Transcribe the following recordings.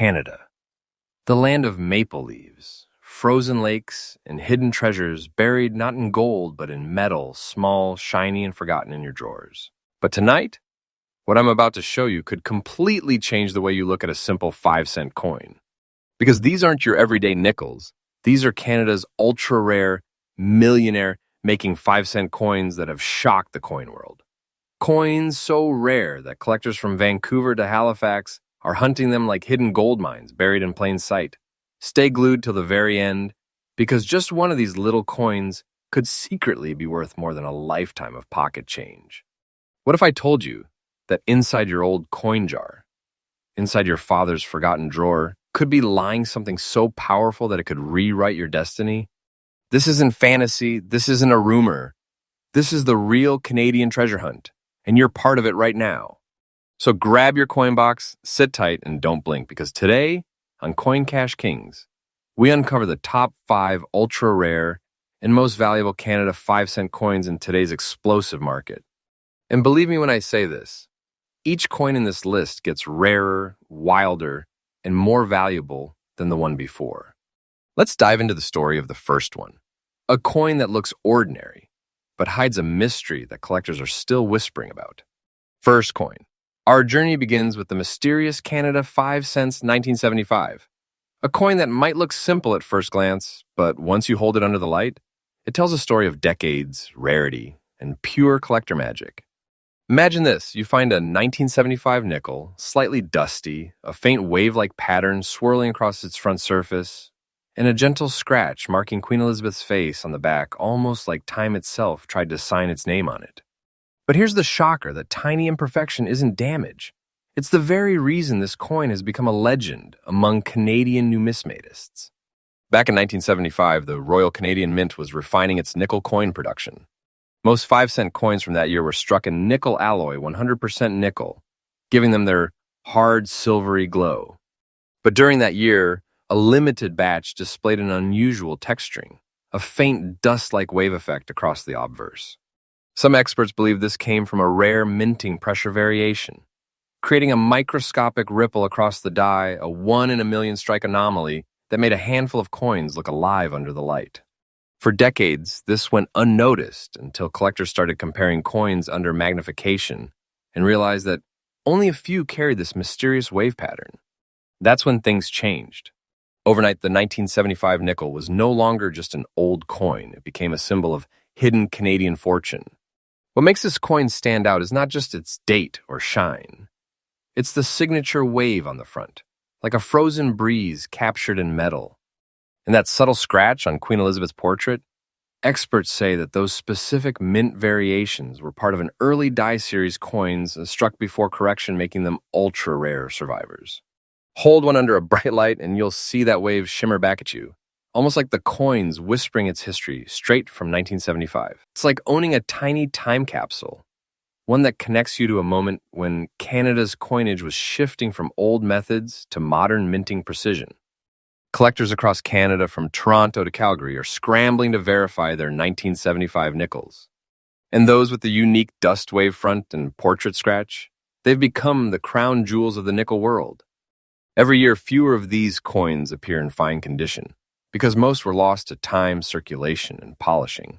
Canada, the land of maple leaves, frozen lakes, and hidden treasures buried not in gold but in metal, small, shiny, and forgotten in your drawers. But tonight, what I'm about to show you could completely change the way you look at a simple 5-cent coin. Because these aren't your everyday nickels. These are Canada's ultra-rare, millionaire-making 5-cent coins that have shocked the coin world. Coins so rare that collectors from Vancouver to Halifax are hunting them like hidden gold mines buried in plain sight. Stay glued till the very end, because just one of these little coins could secretly be worth more than a lifetime of pocket change. What if I told you that inside your old coin jar, inside your father's forgotten drawer, could be lying something so powerful that it could rewrite your destiny? This isn't fantasy, this isn't a rumor. This is the real Canadian treasure hunt, and you're part of it right now. So grab your coin box, sit tight, and don't blink, because today, on Coin Cash Kings, we uncover the top 5 ultra-rare and most valuable Canada 5-cent coins in today's explosive market. And believe me when I say this, each coin in this list gets rarer, wilder, and more valuable than the one before. Let's dive into the story of the first one, a coin that looks ordinary, but hides a mystery that collectors are still whispering about. First coin. Our journey begins with the mysterious Canada 5 cents 1975, a coin that might look simple at first glance, but once you hold it under the light, it tells a story of decades, rarity, and pure collector magic. Imagine this, you find a 1975 nickel, slightly dusty, a faint wave-like pattern swirling across its front surface, and a gentle scratch marking Queen Elizabeth's face on the back, almost like time itself tried to sign its name on it. But here's the shocker, that tiny imperfection isn't damage. It's the very reason this coin has become a legend among Canadian numismatists. Back in 1975, the Royal Canadian Mint was refining its nickel coin production. Most 5-cent coins from that year were struck in nickel alloy, 100% nickel, giving them their hard, silvery glow. But during that year, a limited batch displayed an unusual texturing, a faint dust-like wave effect across the obverse. Some experts believe this came from a rare minting pressure variation, creating a microscopic ripple across the die, a 1-in-a-million strike anomaly that made a handful of coins look alive under the light. For decades, this went unnoticed until collectors started comparing coins under magnification and realized that only a few carried this mysterious wave pattern. That's when things changed. Overnight, the 1975 nickel was no longer just an old coin. It became a symbol of hidden Canadian fortune. What makes this coin stand out is not just its date or shine. It's the signature wave on the front, like a frozen breeze captured in metal. And that subtle scratch on Queen Elizabeth's portrait, experts say that those specific mint variations were part of an early die series coins struck before correction, making them ultra-rare survivors. Hold one under a bright light and you'll see that wave shimmer back at you, almost like the coin's whispering its history straight from 1975. It's like owning a tiny time capsule, one that connects you to a moment when Canada's coinage was shifting from old methods to modern minting precision. Collectors across Canada, from Toronto to Calgary, are scrambling to verify their 1975 nickels. And those with the unique dust wave front and portrait scratch, they've become the crown jewels of the nickel world. Every year, fewer of these coins appear in fine condition, because most were lost to time, circulation, and polishing.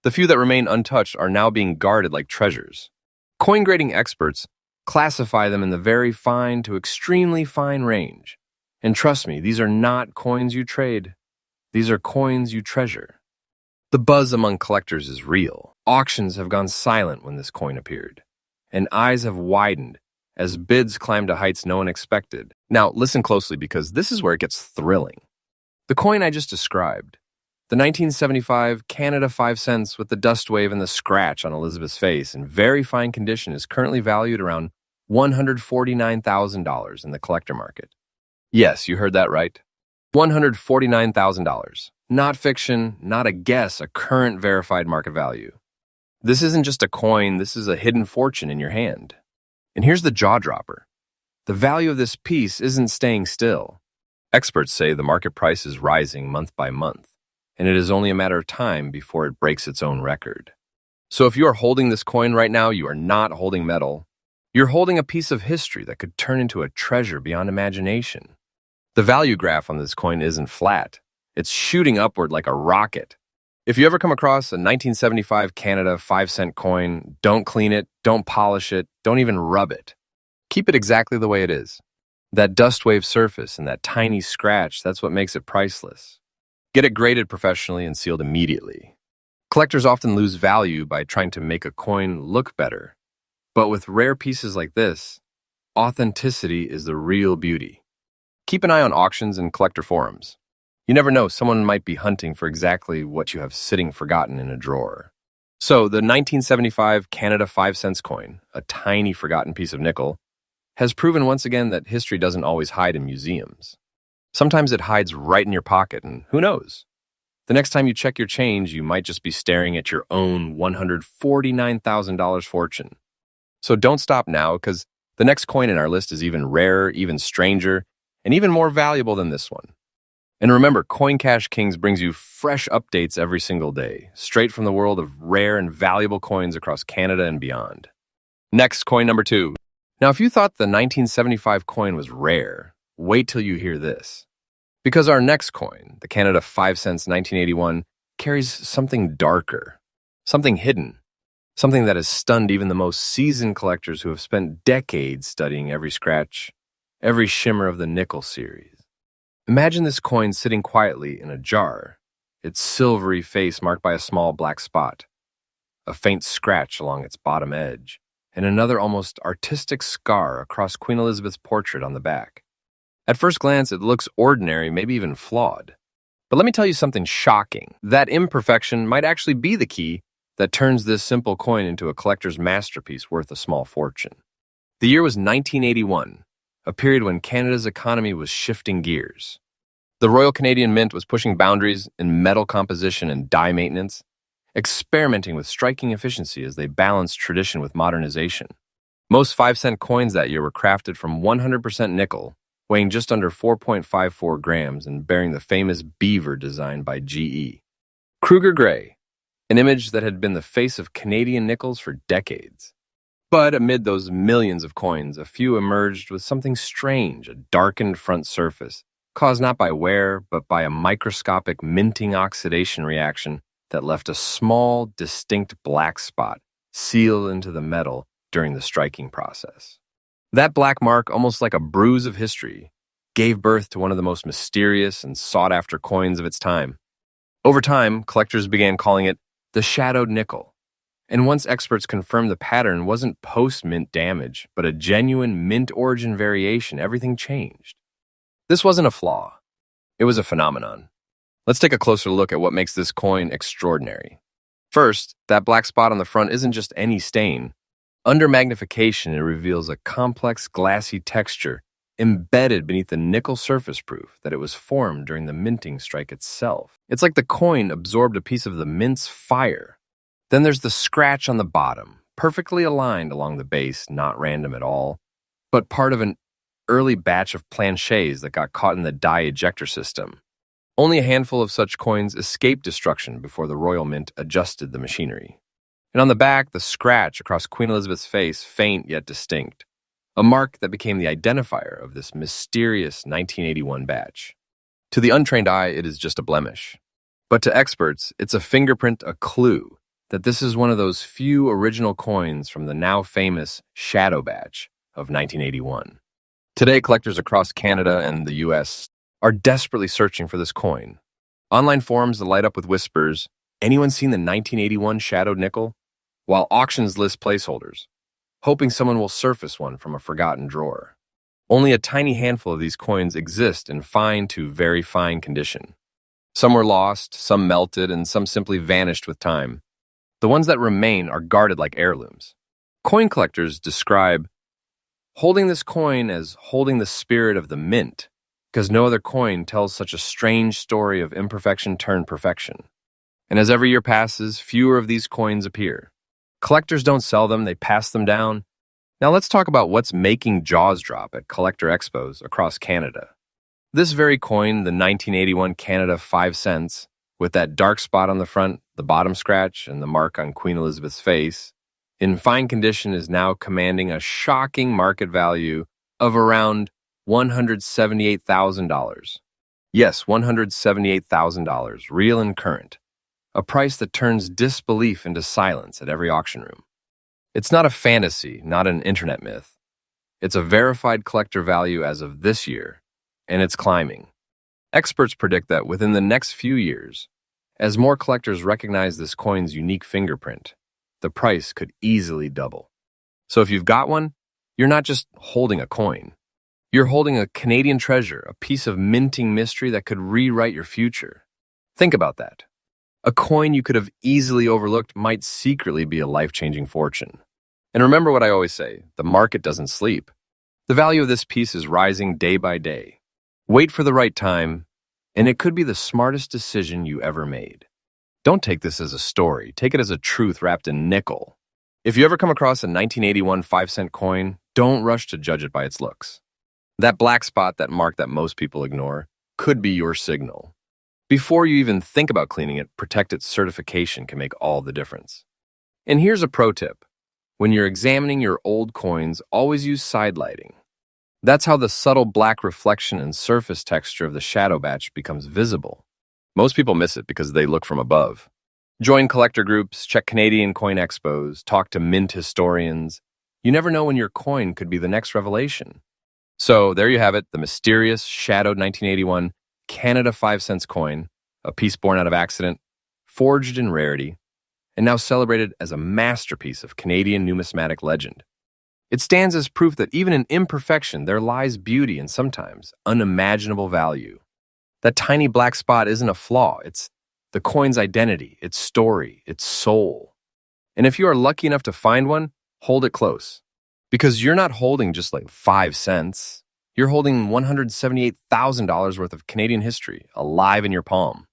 The few that remain untouched are now being guarded like treasures. Coin grading experts classify them in the very fine to extremely fine range. And trust me, these are not coins you trade. These are coins you treasure. The buzz among collectors is real. Auctions have gone silent when this coin appeared, and eyes have widened as bids climb to heights no one expected. Now, listen closely, because this is where it gets thrilling. The coin I just described, the 1975 Canada 5 cents with the dust wave and the scratch on Elizabeth's face in very fine condition, is currently valued around $149,000 in the collector market. Yes, you heard that right. $149,000. Not fiction, not a guess, a current verified market value. This isn't just a coin, this is a hidden fortune in your hand. And here's the jaw dropper. The value of this piece isn't staying still. Experts say the market price is rising month by month, and it is only a matter of time before it breaks its own record. So if you are holding this coin right now, you are not holding metal. You're holding a piece of history that could turn into a treasure beyond imagination. The value graph on this coin isn't flat. It's shooting upward like a rocket. If you ever come across a 1975 Canada 5-cent coin, don't clean it, don't polish it, don't even rub it. Keep it exactly the way it is. That dust wave surface and that tiny scratch, that's what makes it priceless. Get it graded professionally and sealed immediately. Collectors often lose value by trying to make a coin look better. But with rare pieces like this, authenticity is the real beauty. Keep an eye on auctions and collector forums. You never know, someone might be hunting for exactly what you have sitting forgotten in a drawer. So, the 1975 Canada 5 cents coin, a tiny forgotten piece of nickel, has proven once again that history doesn't always hide in museums. Sometimes it hides right in your pocket, and who knows? The next time you check your change, you might just be staring at your own $149,000 fortune. So don't stop now, because the next coin in our list is even rarer, even stranger, and even more valuable than this one. And remember, Coin Cash Kings brings you fresh updates every single day, straight from the world of rare and valuable coins across Canada and beyond. Next, coin number 2. Now, if you thought the 1975 coin was rare, wait till you hear this. Because our next coin, the Canada 5 cents 1981, carries something darker, something hidden, something that has stunned even the most seasoned collectors who have spent decades studying every scratch, every shimmer of the nickel series. Imagine this coin sitting quietly in a jar, its silvery face marked by a small black spot, a faint scratch along its bottom edge, and another almost artistic scar across Queen Elizabeth's portrait on the back. At first glance, it looks ordinary, maybe even flawed. But let me tell you something shocking. That imperfection might actually be the key that turns this simple coin into a collector's masterpiece worth a small fortune. The year was 1981, a period when Canada's economy was shifting gears. The Royal Canadian Mint was pushing boundaries in metal composition and die maintenance, experimenting with striking efficiency as they balanced tradition with modernization. Most 5-cent coins that year were crafted from 100% nickel, weighing just under 4.54 grams and bearing the famous beaver design by GE. Kruger Gray, an image that had been the face of Canadian nickels for decades. But amid those millions of coins, a few emerged with something strange, a darkened front surface, caused not by wear, but by a microscopic minting oxidation reaction that left a small, distinct black spot sealed into the metal during the striking process. That black mark, almost like a bruise of history, gave birth to one of the most mysterious and sought-after coins of its time. Over time, collectors began calling it the shadowed nickel. And once experts confirmed the pattern wasn't post-mint damage, but a genuine mint origin variation, everything changed. This wasn't a flaw. It was a phenomenon. Let's take a closer look at what makes this coin extraordinary. First, that black spot on the front isn't just any stain. Under magnification, it reveals a complex, glassy texture embedded beneath the nickel surface proof that it was formed during the minting strike itself. It's like the coin absorbed a piece of the mint's fire. Then there's the scratch on the bottom, perfectly aligned along the base, not random at all, but part of an early batch of planchets that got caught in the die ejector system. Only a handful of such coins escaped destruction before the Royal Mint adjusted the machinery. And on the back, the scratch across Queen Elizabeth's face, faint yet distinct, a mark that became the identifier of this mysterious 1981 batch. To the untrained eye, it is just a blemish. But to experts, it's a fingerprint, a clue that this is one of those few original coins from the now famous Shadow Batch of 1981. Today, collectors across Canada and the US are desperately searching for this coin. Online forums that light up with whispers, "Anyone seen the 1981 shadowed nickel?" While auctions list placeholders, hoping someone will surface one from a forgotten drawer. Only a tiny handful of these coins exist in fine to very fine condition. Some were lost, some melted, and some simply vanished with time. The ones that remain are guarded like heirlooms. Coin collectors describe holding this coin as holding the spirit of the mint, because no other coin tells such a strange story of imperfection turned perfection. And as every year passes, fewer of these coins appear. Collectors don't sell them, they pass them down. Now let's talk about what's making jaws drop at collector expos across Canada. This very coin, the 1981 Canada 5 cents, with that dark spot on the front, the bottom scratch, and the mark on Queen Elizabeth's face, in fine condition is now commanding a shocking market value of around $178,000. Yes, $178,000, real and current. A price that turns disbelief into silence at every auction room. It's not a fantasy, not an internet myth. It's a verified collector value as of this year, and it's climbing. Experts predict that within the next few years, as more collectors recognize this coin's unique fingerprint, the price could easily double. So if you've got one, you're not just holding a coin. You're holding a Canadian treasure, a piece of minting mystery that could rewrite your future. Think about that. A coin you could have easily overlooked might secretly be a life-changing fortune. And remember what I always say, the market doesn't sleep. The value of this piece is rising day by day. Wait for the right time, and it could be the smartest decision you ever made. Don't take this as a story. Take it as a truth wrapped in nickel. If you ever come across a 1981 5-cent coin, don't rush to judge it by its looks. That black spot, that mark that most people ignore, could be your signal. Before you even think about cleaning it, Protected's certification can make all the difference. And here's a pro tip. When you're examining your old coins, always use side lighting. That's how the subtle black reflection and surface texture of the shadow batch becomes visible. Most people miss it because they look from above. Join collector groups, check Canadian coin expos, talk to mint historians. You never know when your coin could be the next revelation. So there you have it, the mysterious, shadowed 1981 Canada 5 cents coin, a piece born out of accident, forged in rarity, and now celebrated as a masterpiece of Canadian numismatic legend. It stands as proof that even in imperfection, there lies beauty and sometimes unimaginable value. That tiny black spot isn't a flaw, it's the coin's identity, its story, its soul. And if you are lucky enough to find one, hold it close. Because you're not holding just like 5 cents. You're holding $178,000 worth of Canadian history alive in your palm.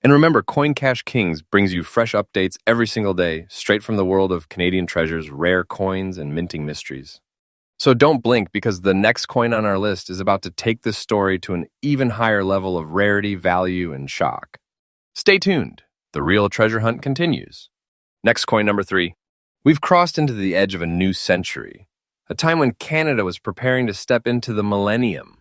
And remember, Coin Cash Kings brings you fresh updates every single day, straight from the world of Canadian treasures, rare coins, and minting mysteries. So don't blink, because the next coin on our list is about to take this story to an even higher level of rarity, value, and shock. Stay tuned. The real treasure hunt continues. Next coin, number 3. We've crossed into the edge of a new century, a time when Canada was preparing to step into the millennium.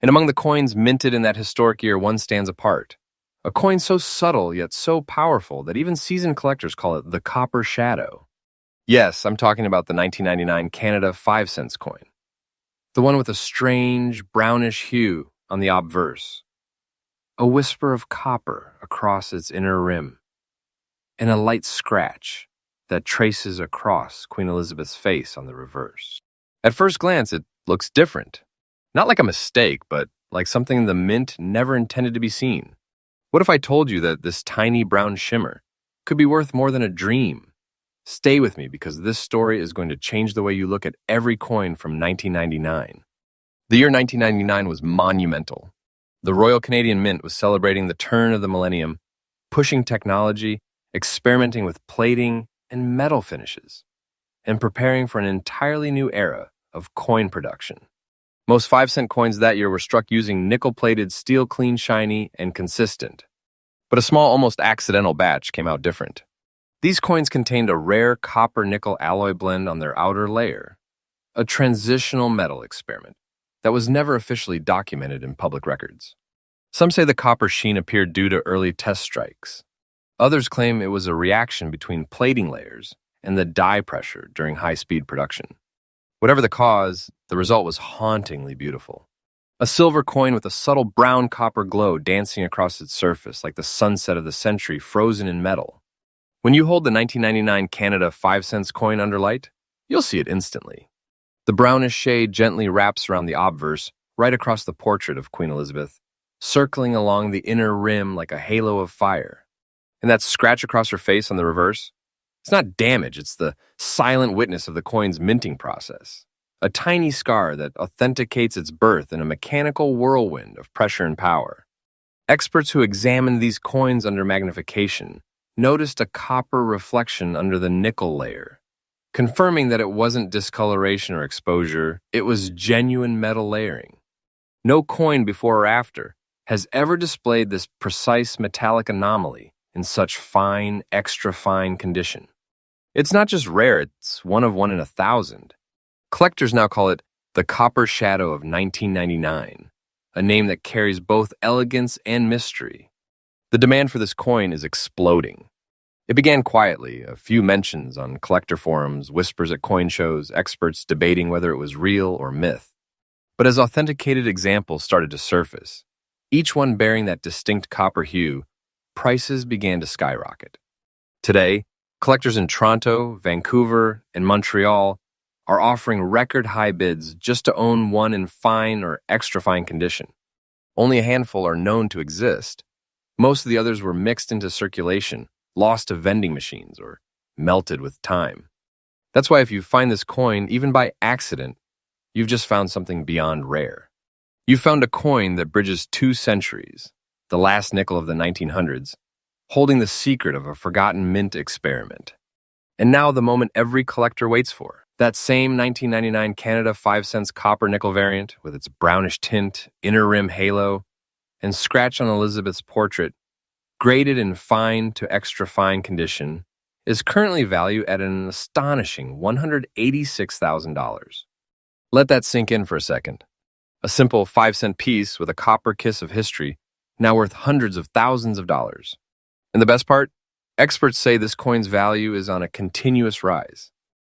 And among the coins minted in that historic year, one stands apart. A coin so subtle yet so powerful that even seasoned collectors call it the Copper Shadow. Yes, I'm talking about the 1999 Canada 5 cents coin. The one with a strange, brownish hue on the obverse. A whisper of copper across its inner rim. And a light scratch that traces across Queen Elizabeth's face on the reverse. At first glance, it looks different. Not like a mistake, but like something the mint never intended to be seen. What if I told you that this tiny brown shimmer could be worth more than a dream? Stay with me, because this story is going to change the way you look at every coin from 1999. The year 1999 was monumental. The Royal Canadian Mint was celebrating the turn of the millennium, pushing technology, experimenting with plating and metal finishes, and preparing for an entirely new era of coin production. Most 5-cent coins that year were struck using nickel-plated steel, clean, shiny, and consistent. But a small, almost accidental batch came out different. These coins contained a rare copper-nickel alloy blend on their outer layer, a transitional metal experiment that was never officially documented in public records. Some say the copper sheen appeared due to early test strikes. Others claim it was a reaction between plating layers and the die pressure during high-speed production. Whatever the cause, the result was hauntingly beautiful. A silver coin with a subtle brown copper glow dancing across its surface like the sunset of the century frozen in metal. When you hold the 1999 Canada 5 cents coin under light, you'll see it instantly. The brownish shade gently wraps around the obverse, right across the portrait of Queen Elizabeth, circling along the inner rim like a halo of fire. And that scratch across her face on the reverse? It's not damage, it's the silent witness of the coin's minting process. A tiny scar that authenticates its birth in a mechanical whirlwind of pressure and power. Experts who examined these coins under magnification noticed a copper reflection under the nickel layer, confirming that it wasn't discoloration or exposure, it was genuine metal layering. No coin before or after has ever displayed this precise metallic anomaly in such fine, extra fine condition. It's not just rare, it's one of one in 1,000. Collectors now call it the copper shadow of 1999, a name that carries both elegance and mystery. The demand for this coin is exploding. It began quietly, a few mentions on collector forums, whispers at coin shows, experts debating whether it was real or myth. But as authenticated examples started to surface, each one bearing that distinct copper hue, prices began to skyrocket. Today, collectors in Toronto, Vancouver, and Montreal are offering record-high bids just to own one in fine or extra-fine condition. Only a handful are known to exist. Most of the others were mixed into circulation, lost to vending machines, or melted with time. That's why if you find this coin, even by accident, you've just found something beyond rare. You found a coin that bridges 2 centuries, the last nickel of the 1900s, holding the secret of a forgotten mint experiment. And now the moment every collector waits for, that same 1999 Canada 5 cents copper nickel variant with its brownish tint, inner rim halo, and scratch on Elizabeth's portrait, graded in fine to extra fine condition, is currently valued at an astonishing $186,000. Let that sink in for a second. A simple 5-cent piece with a copper kiss of history, now worth hundreds of thousands of dollars. And the best part? Experts say this coin's value is on a continuous rise.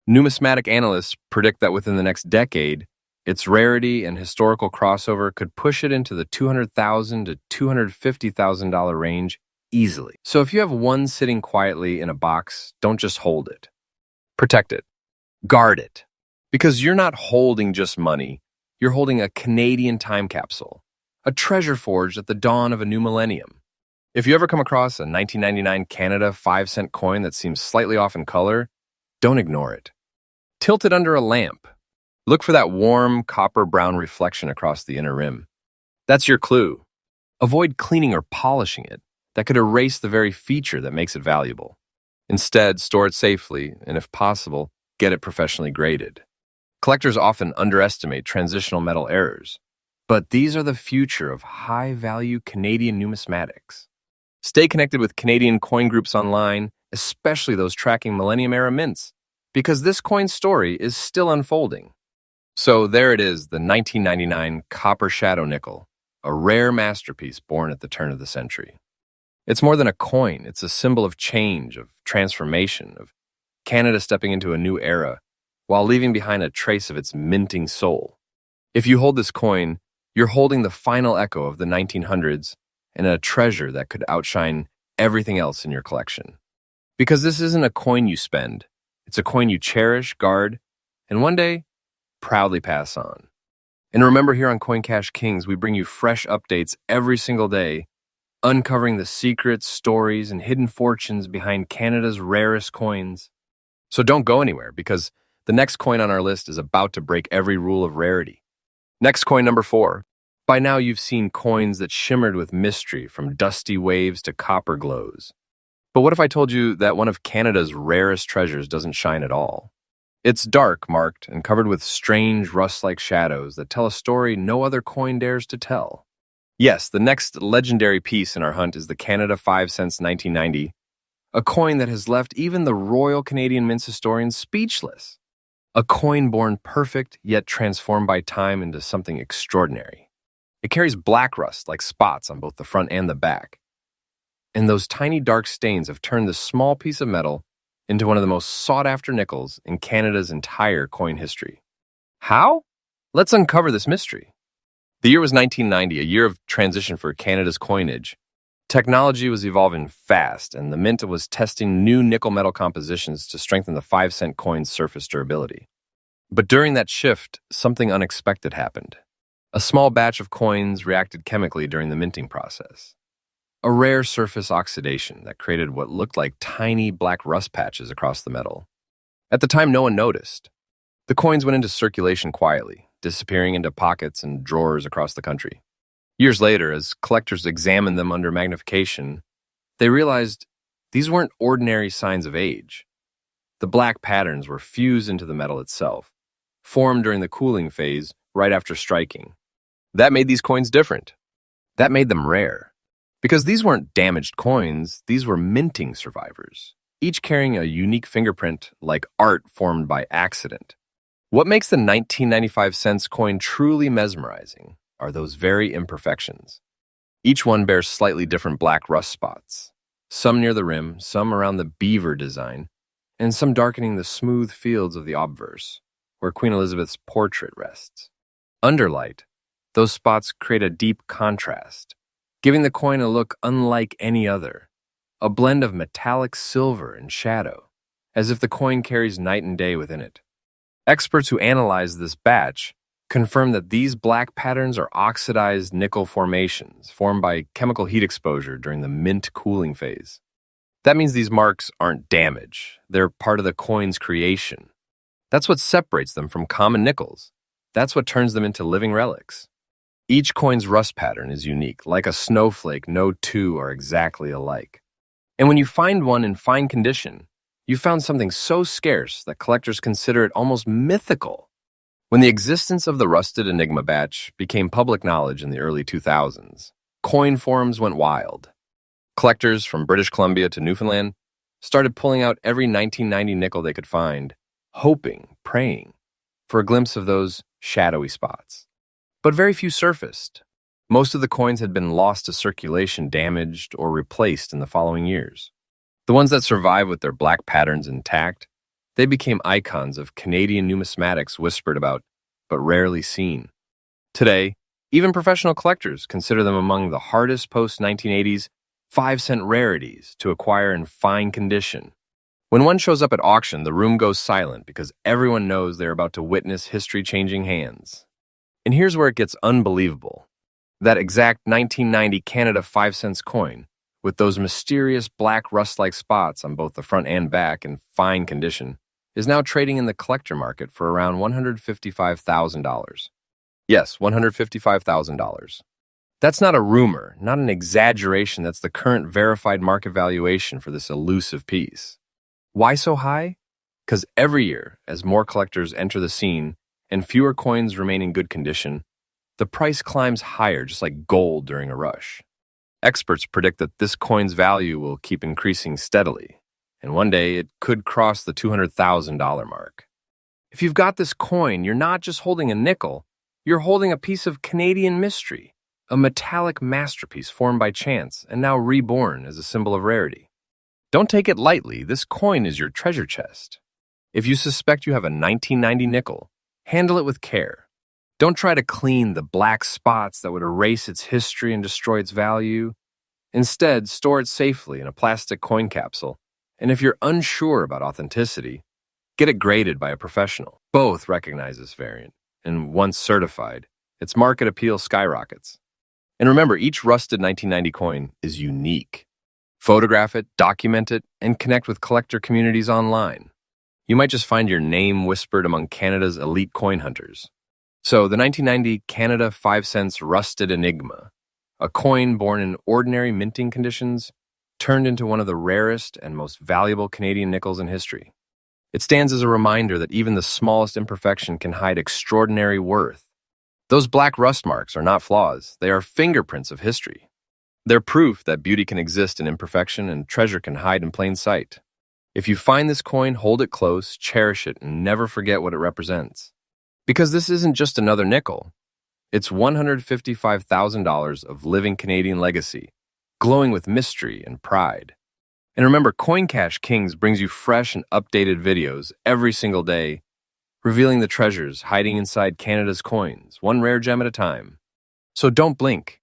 Numismatic analysts predict that within the next decade, its rarity and historical crossover could push it into the $200,000 to $250,000 range easily. So if you have one sitting quietly in a box, don't just hold it. Protect it. Guard it. Because you're not holding just money, you're holding a Canadian time capsule, a treasure forged at the dawn of a new millennium. If you ever come across a 1999 Canada 5-cent coin that seems slightly off in color, don't ignore it. Tilt it under a lamp. Look for that warm copper-brown reflection across the inner rim. That's your clue. Avoid cleaning or polishing it. That could erase the very feature that makes it valuable. Instead, store it safely, and if possible, get it professionally graded. Collectors often underestimate transitional metal errors, but these are the future of high-value Canadian numismatics. Stay connected with Canadian coin groups online, especially those tracking Millennium-era mints, because this coin story is still unfolding. So there it is, the 1999 Copper Shadow Nickel, a rare masterpiece born at the turn of the century. It's more than a coin. It's a symbol of change, of transformation, of Canada stepping into a new era, while leaving behind a trace of its minting soul. If you hold this coin, you're holding the final echo of the 1900s and a treasure that could outshine everything else in your collection. Because this isn't a coin you spend, it's a coin you cherish, guard, and one day, proudly pass on. And remember, here on Coin Cash Kings, we bring you fresh updates every single day, uncovering the secrets, stories, and hidden fortunes behind Canada's rarest coins. So don't go anywhere, because the next coin on our list is about to break every rule of rarity. Next coin number 4. By now you've seen coins that shimmered with mystery, from dusty waves to copper glows. But what if I told you that one of Canada's rarest treasures doesn't shine at all? It's dark, marked, and covered with strange rust-like shadows that tell a story no other coin dares to tell. Yes, the next legendary piece in our hunt is the Canada 5 cents 1990, a coin that has left even the Royal Canadian Mints historians speechless. A coin born perfect, yet transformed by time into something extraordinary. It carries black rust like spots on both the front and the back. And those tiny dark stains have turned this small piece of metal into one of the most sought-after nickels in Canada's entire coin history. How? Let's uncover this mystery. The year was 1990, a year of transition for Canada's coinage. Technology was evolving fast, and the Mint was testing new nickel metal compositions to strengthen the 5-cent coin's surface durability. But during that shift, something unexpected happened. A small batch of coins reacted chemically during the minting process. A rare surface oxidation that created what looked like tiny black rust patches across the metal. At the time, no one noticed. The coins went into circulation quietly, disappearing into pockets and drawers across the country. Years later, as collectors examined them under magnification, they realized these weren't ordinary signs of age. The black patterns were fused into the metal itself, formed during the cooling phase right after striking. That made these coins different. That made them rare. Because these weren't damaged coins, these were minting survivors, each carrying a unique fingerprint like art formed by accident. What makes the 1995 cents coin truly mesmerizing are those very imperfections. Each one bears slightly different black rust spots, some near the rim, some around the beaver design, and some darkening the smooth fields of the obverse, where Queen Elizabeth's portrait rests. Under light, those spots create a deep contrast, giving the coin a look unlike any other, a blend of metallic silver and shadow, as if the coin carries night and day within it. Experts who analyze this batch confirm that these black patterns are oxidized nickel formations formed by chemical heat exposure during the mint cooling phase. That means these marks aren't damage, they're part of the coin's creation. That's what separates them from common nickels. That's what turns them into living relics. Each coin's rust pattern is unique. Like a snowflake, no two are exactly alike. And when you find one in fine condition, you found something so scarce that collectors consider it almost mythical. When the existence of the rusted Enigma batch became public knowledge in the early 2000s, coin forums went wild. Collectors from British Columbia to Newfoundland started pulling out every 1990 nickel they could find, hoping, praying, for a glimpse of those shadowy spots. But very few surfaced. Most of the coins had been lost to circulation, damaged, or replaced in the following years. The ones that survived with their black patterns intact, they became icons of Canadian numismatics whispered about, but rarely seen. Today, even professional collectors consider them among the hardest post-1980s 5-cent rarities to acquire in fine condition. When one shows up at auction, the room goes silent because everyone knows they're about to witness history-changing hands. And here's where it gets unbelievable. That exact 1990 Canada 5 cents coin, with those mysterious black rust-like spots on both the front and back in fine condition, is now trading in the collector market for around $155,000. Yes, $155,000. That's not a rumor, not an exaggeration. That's the current verified market valuation for this elusive piece. Why so high? Because every year, as more collectors enter the scene and fewer coins remain in good condition, the price climbs higher, just like gold during a rush. Experts predict that this coin's value will keep increasing steadily, and one day it could cross the $200,000 mark. If you've got this coin, you're not just holding a nickel, you're holding a piece of Canadian mystery, a metallic masterpiece formed by chance and now reborn as a symbol of rarity. Don't take it lightly, this coin is your treasure chest. If you suspect you have a 1990 nickel, handle it with care. Don't try to clean the black spots that would erase its history and destroy its value. Instead, store it safely in a plastic coin capsule. And if you're unsure about authenticity, get it graded by a professional. Both recognize this variant, and once certified, its market appeal skyrockets. And remember, each rusted 1990 coin is unique. Photograph it, document it, and connect with collector communities online. You might just find your name whispered among Canada's elite coin hunters. So, the 1990 Canada 5 cents rusted Enigma, a coin born in ordinary minting conditions, turned into one of the rarest and most valuable Canadian nickels in history. It stands as a reminder that even the smallest imperfection can hide extraordinary worth. Those black rust marks are not flaws, they are fingerprints of history. They're proof that beauty can exist in imperfection and treasure can hide in plain sight. If you find this coin, hold it close, cherish it, and never forget what it represents. Because this isn't just another nickel. It's $155,000 of living Canadian legacy, glowing with mystery and pride. And remember, Coin Cash Kings brings you fresh and updated videos every single day, revealing the treasures hiding inside Canada's coins, one rare gem at a time. So don't blink.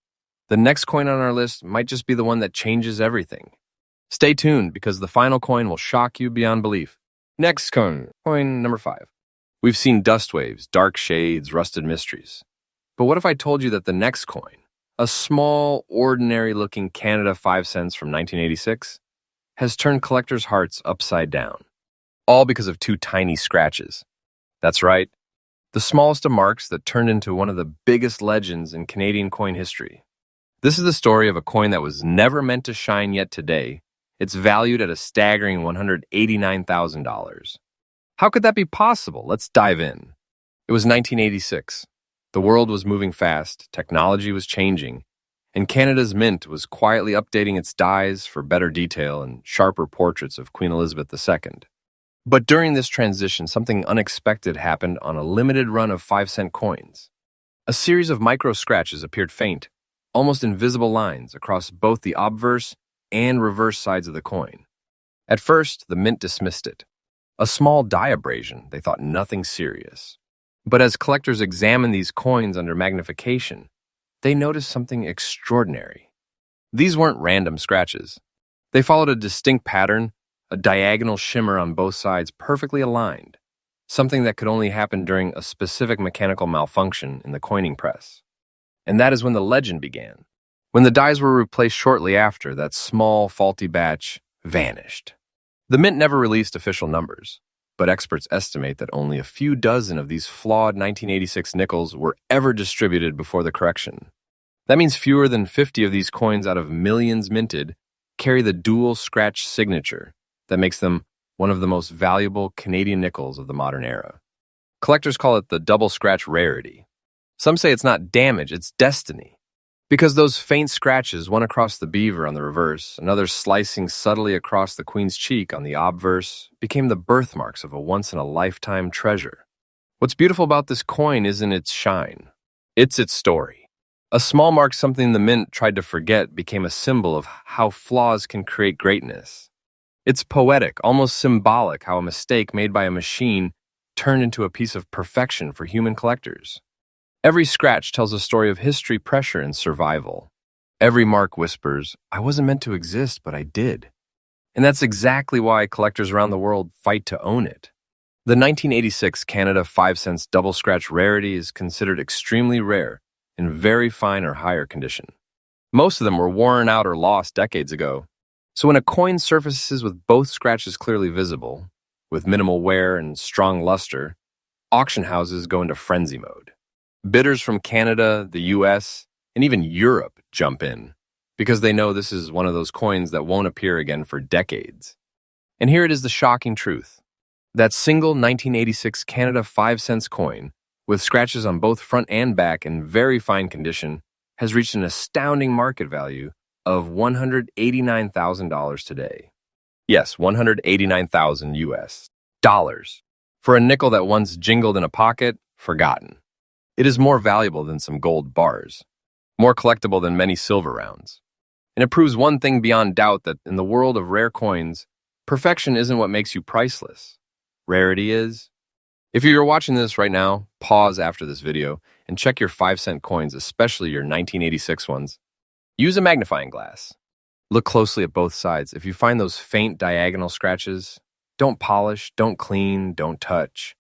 The next coin on our list might just be the one that changes everything. Stay tuned because the final coin will shock you beyond belief. Next coin number 5. We've seen dust waves, dark shades, rusted mysteries. But what if I told you that the next coin, a small, ordinary-looking Canada 5 cents from 1986, has turned collectors' hearts upside down, all because of 2 tiny scratches. That's right, the smallest of marks that turned into one of the biggest legends in Canadian coin history. This is the story of a coin that was never meant to shine yet today. It's valued at a staggering $189,000. How could that be possible? Let's dive in. It was 1986. The world was moving fast, technology was changing, and Canada's Mint was quietly updating its dies for better detail and sharper portraits of Queen Elizabeth II. But during this transition, something unexpected happened on a limited run of 5-cent coins. A series of micro scratches appeared faint, almost invisible lines across both the obverse and reverse sides of the coin. At first, the mint dismissed it. A small die abrasion, they thought nothing serious. But as collectors examined these coins under magnification, they noticed something extraordinary. These weren't random scratches. They followed a distinct pattern, a diagonal shimmer on both sides perfectly aligned, something that could only happen during a specific mechanical malfunction in the coining press. And that is when the legend began. When the dies were replaced shortly after, that small, faulty batch vanished. The mint never released official numbers, but experts estimate that only a few dozen of these flawed 1986 nickels were ever distributed before the correction. That means fewer than 50 of these coins out of millions minted carry the dual scratch signature that makes them one of the most valuable Canadian nickels of the modern era. Collectors call it the double scratch rarity. Some say it's not damage, it's destiny. Because those faint scratches, one across the beaver on the reverse, another slicing subtly across the queen's cheek on the obverse, became the birthmarks of a once-in-a-lifetime treasure. What's beautiful about this coin isn't its shine. It's its story. A small mark something the mint tried to forget became a symbol of how flaws can create greatness. It's poetic, almost symbolic, how a mistake made by a machine turned into a piece of perfection for human collectors. Every scratch tells a story of history, pressure, and survival. Every mark whispers, I wasn't meant to exist, but I did. And that's exactly why collectors around the world fight to own it. The 1986 Canada 5 cents double scratch rarity is considered extremely rare in very fine or higher condition. Most of them were worn out or lost decades ago. So when a coin surfaces with both scratches clearly visible, with minimal wear and strong luster, auction houses go into frenzy mode. Bidders from Canada, the US, and even Europe jump in because they know this is one of those coins that won't appear again for decades. And here it is, the shocking truth. That single 1986 Canada 5 cents coin, with scratches on both front and back in very fine condition, has reached an astounding market value of $189,000 today. Yes, $189,000 US dollars for a nickel that once jingled in a pocket, forgotten. It is more valuable than some gold bars, more collectible than many silver rounds. And it proves one thing beyond doubt, that in the world of rare coins, perfection isn't what makes you priceless. Rarity is. If you're watching this right now, pause after this video and check your 5-cent coins, especially your 1986 ones. Use a magnifying glass. Look closely at both sides. If you find those faint diagonal scratches, don't polish, don't clean, don't touch.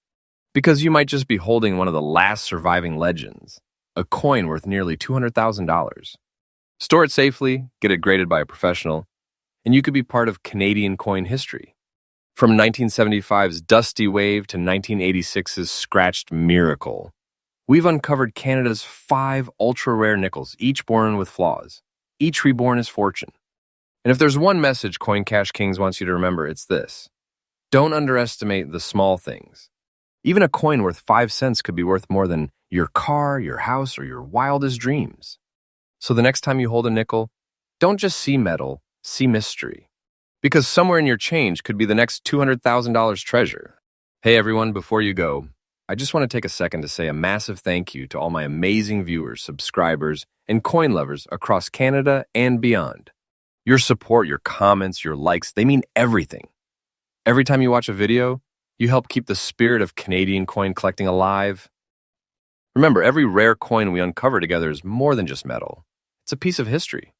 Because you might just be holding one of the last surviving legends, a coin worth nearly $200,000. Store it safely, get it graded by a professional, and you could be part of Canadian coin history. From 1975's Dusty Wave to 1986's Scratched Miracle, we've uncovered Canada's 5 ultra-rare nickels, each born with flaws, each reborn as fortune. And if there's one message Coin Cash Kings wants you to remember, it's this. Don't underestimate the small things. Even a coin worth 5 cents could be worth more than your car, your house, or your wildest dreams. So the next time you hold a nickel, don't just see metal, see mystery. Because somewhere in your change could be the next $200,000 treasure. Hey everyone, before you go, I just want to take a second to say a massive thank you to all my amazing viewers, subscribers, and coin lovers across Canada and beyond. Your support, your comments, your likes, they mean everything. Every time you watch a video, you help keep the spirit of Canadian coin collecting alive. Remember, every rare coin we uncover together is more than just metal. It's a piece of history.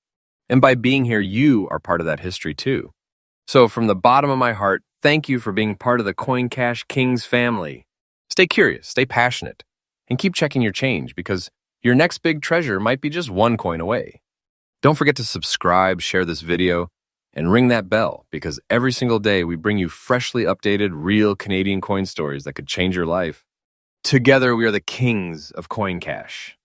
And by being here, you are part of that history too. So from the bottom of my heart, thank you for being part of the Coin Cash Kings family. Stay curious, stay passionate, and keep checking your change, because your next big treasure might be just one coin away. Don't forget to subscribe, share this video, and ring that bell, because every single day we bring you freshly updated, real Canadian coin stories that could change your life. Together, we are the kings of Coin Cash.